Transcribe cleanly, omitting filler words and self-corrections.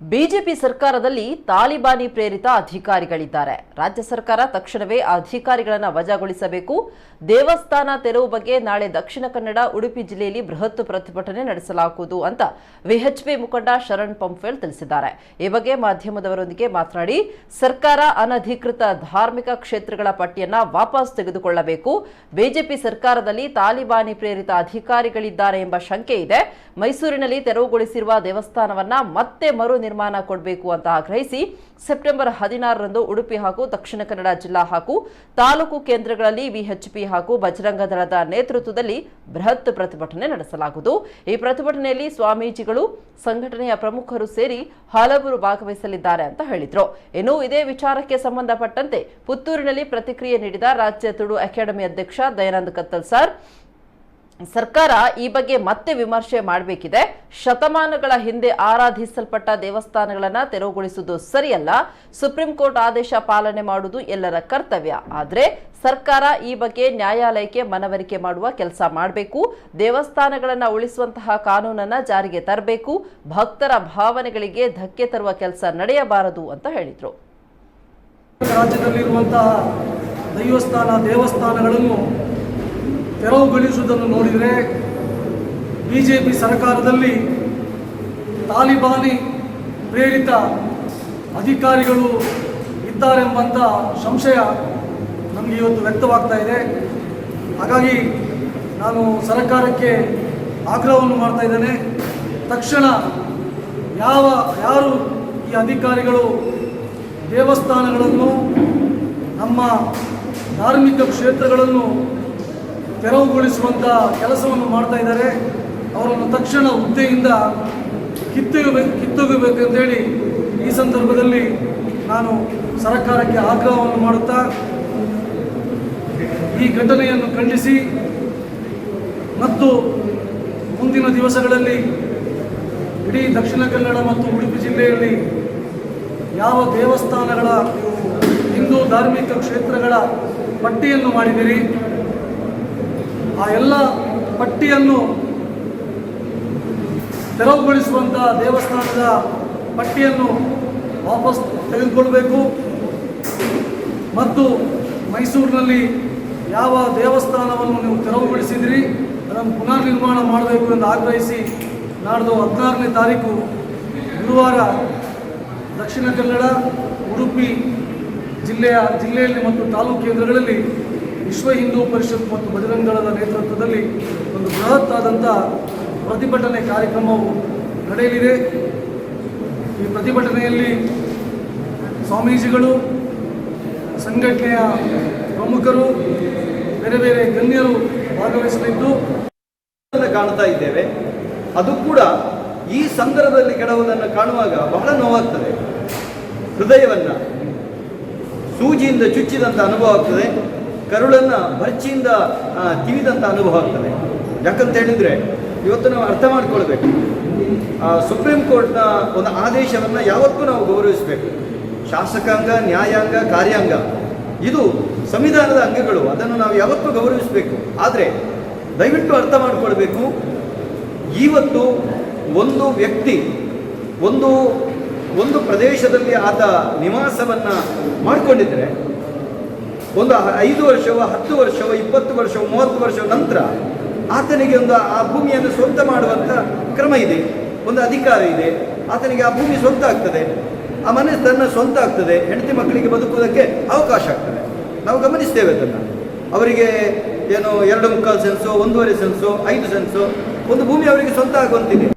BJP ಸರ್ಕಾರದಲ್ಲಿ Talibani ಪ್ರೇರಿತ ಅಧಿಕಾರಿಗಳಿದ್ದಾರೆ. ರಾಜ್ಯ ಸರ್ಕಾರ ತಕ್ಷಣವೇ ಅಧಿಕಾರಿಗಳನ್ನು ವಜಾಗೊಳಿಸಬೇಕು. ದೇವಸ್ಥಾನ ತೆರವು ಬಗ್ಗೆ ನಾಳೆ ದಕ್ಷಿಣ ಕನ್ನಡ, ಉಡುಪಿ ಜಿಲ್ಲೆಯಲ್ಲಿ ಬೃಹತ್ ಪ್ರತಿಭಟನೆ ನಡೆಸಲಾಗುವುದು ಅಂತ ವಿಎಚ್ಪಿ ಮುಖಂಡ ಶರಣ್ ಪಂಪ್ವೆಲ್ ತಿಳಿಸಿದ್ದಾರೆ. ಈ ಬಗ್ಗೆ ಮಾಧ್ಯಮದವರೊಂದಿಗೆ ಮಾತನಾಡಿ, ಸರ್ಕಾರ ಅನಧಿಕೃತ ಧಾರ್ಮಿಕ ಕ್ಷೇತ್ರಗಳ ಪಟ್ಟಿಯನ್ನು ವಾಪಸ್ ತೆಗೆದುಕೊಳ್ಳಬೇಕು. ಬಿಜೆಪಿ ಸರ್ಕಾರದಲ್ಲಿ ತಾಲಿಬಾನಿ ಪ್ರೇರಿತ ಅಧಿಕಾರಿಗಳಿದ್ದಾರೆ ಎಂಬ ಶಂಕೆ ಇದೆ. ಮೈಸೂರಿನಲ್ಲಿ ತೆರವುಗೊಳಿಸಿರುವ ದೇವಸ್ಥಾನವನ್ನ ಮತ್ತೆ ಮರು ನಿರ್ಮಾಣ ಕೊಡಬೇಕು ಅಂತ ಆಗ್ರಹಿಸಿ ಸೆಪ್ಟೆಂಬರ್ 16ರಂದು ಉಡುಪಿ ಹಾಗೂ ದಕ್ಷಿಣ ಕನ್ನಡ ಜಿಲ್ಲಾ ಹಾಗೂ ತಾಲೂಕು ಕೇಂದ್ರಗಳಲ್ಲಿ ವಿಎಚ್ಪಿ ಹಾಗೂ ಬಜರಂಗ ದಳದ ನೇತೃತ್ವದಲ್ಲಿ ಬೃಹತ್ ಪ್ರತಿಭಟನೆ ನಡೆಸಲಾಗುವುದು. ಈ ಪ್ರತಿಭಟನೆಯಲ್ಲಿ ಸ್ವಾಮೀಜಿಗಳು, ಸಂಘಟನೆಯ ಪ್ರಮುಖರು ಸೇರಿ ಹಲವರು ಭಾಗವಹಿಸಲಿದ್ದಾರೆ ಅಂತ ಹೇಳಿದ್ರು. ಇನ್ನು ಇದೇ ವಿಚಾರಕ್ಕೆ ಸಂಬಂಧಪಟ್ಟಂತೆ ಪುತ್ತೂರಿನಲ್ಲಿ ಪ್ರತಿಕ್ರಿಯೆ ನೀಡಿದ ರಾಜ್ಯ ತುಳು ಅಕಾಡೆಮಿ ಅಧ್ಯಕ್ಷ ದಯಾನಂದ ಕತ್ತಲ್ ಸರ್, ಸರ್ಕಾರ ಈ ಬಗ್ಗೆ ಮತ್ತೆ ವಿಮರ್ಶೆ ಮಾಡಬೇಕಿದೆ. ಶತಮಾನಗಳ ಹಿಂದೆ ಆರಾಧಿಸಲ್ಪಟ್ಟ ದೇವಸ್ಥಾನಗಳನ್ನು ತೆರವುಗೊಳಿಸುವುದು ಸರಿಯಲ್ಲ. ಸುಪ್ರೀಂ ಕೋರ್ಟ್ ಆದೇಶ ಪಾಲನೆ ಮಾಡುವುದು ಎಲ್ಲರ ಕರ್ತವ್ಯ. ಆದರೆ ಸರ್ಕಾರ ಈ ಬಗ್ಗೆ ನ್ಯಾಯಾಲಯಕ್ಕೆ ಮನವರಿಕೆ ಮಾಡುವ ಕೆಲಸ ಮಾಡಬೇಕು. ದೇವಸ್ಥಾನಗಳನ್ನು ಉಳಿಸುವಂತಹ ಕಾನೂನನ್ನು ಜಾರಿಗೆ ತರಬೇಕು. ಭಕ್ತರ ಭಾವನೆಗಳಿಗೆ ಧಕ್ಕೆ ತರುವ ಕೆಲಸ ನಡೆಯಬಾರದು ಅಂತ ಹೇಳಿದರು. ರಾಜ್ಯದಲ್ಲಿರುವಂತಹ ದೇವಸ್ಥಾನಗಳನ್ನು ತೆರವುಗೊಳಿಸುವುದನ್ನು ನೋಡಿದರೆ ಬಿಜೆಪಿ ಸರ್ಕಾರದಲ್ಲಿ ತಾಲಿಬಾನಿ ಪ್ರೇರಿತ ಅಧಿಕಾರಿಗಳು ಇದ್ದಾರೆಂಬಂಥ ಸಂಶಯ ನಮಗೆ ಇವತ್ತು ವ್ಯಕ್ತವಾಗ್ತಾ ಇದೆ. ಹಾಗಾಗಿ ನಾನು ಸರ್ಕಾರಕ್ಕೆ ಆಗ್ರಹವನ್ನು ಮಾಡ್ತಾ ಇದ್ದೇನೆ. ತಕ್ಷಣ ಯಾರು ಈ ಅಧಿಕಾರಿಗಳು ದೇವಸ್ಥಾನಗಳನ್ನು, ನಮ್ಮ ಧಾರ್ಮಿಕ ಕ್ಷೇತ್ರಗಳನ್ನು ತೆರವುಗೊಳಿಸುವಂಥ ಕೆಲಸವನ್ನು ಮಾಡ್ತಾ ಇದ್ದಾರೆ, ಅವರನ್ನು ತಕ್ಷಣ ಹುದ್ದೆಯಿಂದ ಕಿತ್ತೊಗೆಬೇಕಂತೇಳಿ ಈ ಸಂದರ್ಭದಲ್ಲಿ ನಾನು ಸರ್ಕಾರಕ್ಕೆ ಆಗ್ರಹವನ್ನು ಮಾಡುತ್ತಾ ಈ ಘಟನೆಯನ್ನು ಖಂಡಿಸಿ ಮತ್ತು ಮುಂದಿನ ದಿವಸಗಳಲ್ಲಿ ಇಡೀ ದಕ್ಷಿಣ ಕನ್ನಡ ಮತ್ತು ಉಡುಪಿ ಜಿಲ್ಲೆಯಲ್ಲಿ ಯಾವ ದೇವಸ್ಥಾನಗಳ, ಹಿಂದೂ ಧಾರ್ಮಿಕ ಕ್ಷೇತ್ರಗಳ ಪಟ್ಟಿಯನ್ನು ಮಾಡಿದಿರಿ, ಆ ಎಲ್ಲ ಪಟ್ಟಿಯನ್ನು ತೆರವುಗೊಳಿಸುವಂಥ ದೇವಸ್ಥಾನದ ಪಟ್ಟಿಯನ್ನು ವಾಪಸ್ ತೆಗೆದುಕೊಳ್ಬೇಕು ಮತ್ತು ಮೈಸೂರಿನಲ್ಲಿ ಯಾವ ದೇವಸ್ಥಾನವನ್ನು ನೀವು ತೆರವುಗೊಳಿಸಿದಿರಿ ಅದನ್ನು ಪುನರ್ ನಿರ್ಮಾಣ ಮಾಡಬೇಕು ಎಂದು ಆಗ್ರಹಿಸಿ ನಾಡ್ದು 16ನೇ ತಾರೀಕು ಗುರುವಾರ ದಕ್ಷಿಣ ಕನ್ನಡ, ಉಡುಪಿ ಜಿಲ್ಲೆಯಲ್ಲಿ ಮತ್ತು ತಾಲೂಕು ಕೇಂದ್ರಗಳಲ್ಲಿ ವಿಶ್ವ ಹಿಂದೂ ಪರಿಷತ್ ಮತ್ತು ಬಜರಂಗ ದಳದ ನೇತೃತ್ವದಲ್ಲಿ ಒಂದು ಬೃಹತ್ ಆದಂಥ ಪ್ರತಿಭಟನೆ ಕಾರ್ಯಕ್ರಮವು ನಡೆಯಲಿದೆ. ಈ ಪ್ರತಿಭಟನೆಯಲ್ಲಿ ಸ್ವಾಮೀಜಿಗಳು, ಸಂಘಟನೆಯ ಪ್ರಮುಖರು, ಬೇರೆ ಬೇರೆ ಗಣ್ಯರು ಭಾಗವಹಿಸಲಿದ್ದು ಕಾಣ್ತಾ ಇದ್ದೇವೆ. ಅದು ಕೂಡ ಈ ಸಂದರ್ಭದಲ್ಲಿ ಕೆಲವುದನ್ನು ಕಾಣುವಾಗ ಬಹಳ ನೋವಾಗ್ತದೆ. ಹೃದಯವನ್ನು ಸೂಜಿಯಿಂದ ಚುಚ್ಚಿದಂಥ ಅನುಭವ ಆಗ್ತದೆ. ಕರುಳನ್ನು ಬರ್ಚಿಯಿಂದ ತಿವಿದಂಥ ಅನುಭವ ಆಗ್ತದೆ. ಯಾಕಂತ ಹೇಳಿದರೆ ಇವತ್ತು ನಾವು ಅರ್ಥ ಮಾಡ್ಕೊಳ್ಬೇಕು, ಸುಪ್ರೀಂ ಕೋರ್ಟ್ನ ಒಂದು ಆದೇಶವನ್ನು ಯಾವತ್ತೂ ನಾವು ಗೌರವಿಸಬೇಕು. ಶಾಸಕಾಂಗ, ನ್ಯಾಯಾಂಗ, ಕಾರ್ಯಾಂಗ ಇದು ಸಂವಿಧಾನದ ಅಂಗಗಳು, ಅದನ್ನು ನಾವು ಯಾವತ್ತೂ ಗೌರವಿಸಬೇಕು. ಆದರೆ ದಯವಿಟ್ಟು ಅರ್ಥ ಮಾಡಿಕೊಳ್ಬೇಕು, ಇವತ್ತು ಒಂದು ವ್ಯಕ್ತಿ ಒಂದು ಪ್ರದೇಶದಲ್ಲಿ ಆತ ನಿವಾಸವನ್ನು ಮಾಡಿಕೊಂಡಿದ್ದರೆ ಒಂದು 5 ವರ್ಷವೋ 10 ವರ್ಷವೋ 20 ವರ್ಷವೋ 30 ವರ್ಷವ ನಂತರ ಆತನಿಗೆ ಆ ಭೂಮಿಯನ್ನು ಸ್ವಂತ ಮಾಡುವಂಥ ಕ್ರಮ ಇದೆ, ಒಂದು ಅಧಿಕಾರ ಇದೆ. ಆತನಿಗೆ ಆ ಭೂಮಿ ಸ್ವಂತ ಆಗ್ತದೆ, ಆ ಮನೆ ತನ್ನ ಸ್ವಂತ ಆಗ್ತದೆ, ಹೆಂಡತಿ ಮಕ್ಕಳಿಗೆ ಬದುಕುವುದಕ್ಕೆ ಅವಕಾಶ ಆಗ್ತದೆ. ನಾವು ಗಮನಿಸ್ತೇವೆ ಅದನ್ನು. ಅವರಿಗೆ ಏನು 2.25 ಸೆನ್ಸೋ, 1.5 ಸೆನ್ಸೋ, 5 ಸೆನ್ಸೋ ಒಂದು ಭೂಮಿ ಅವರಿಗೆ ಸ್ವಂತ ಆಗುವಂತಿದೆ.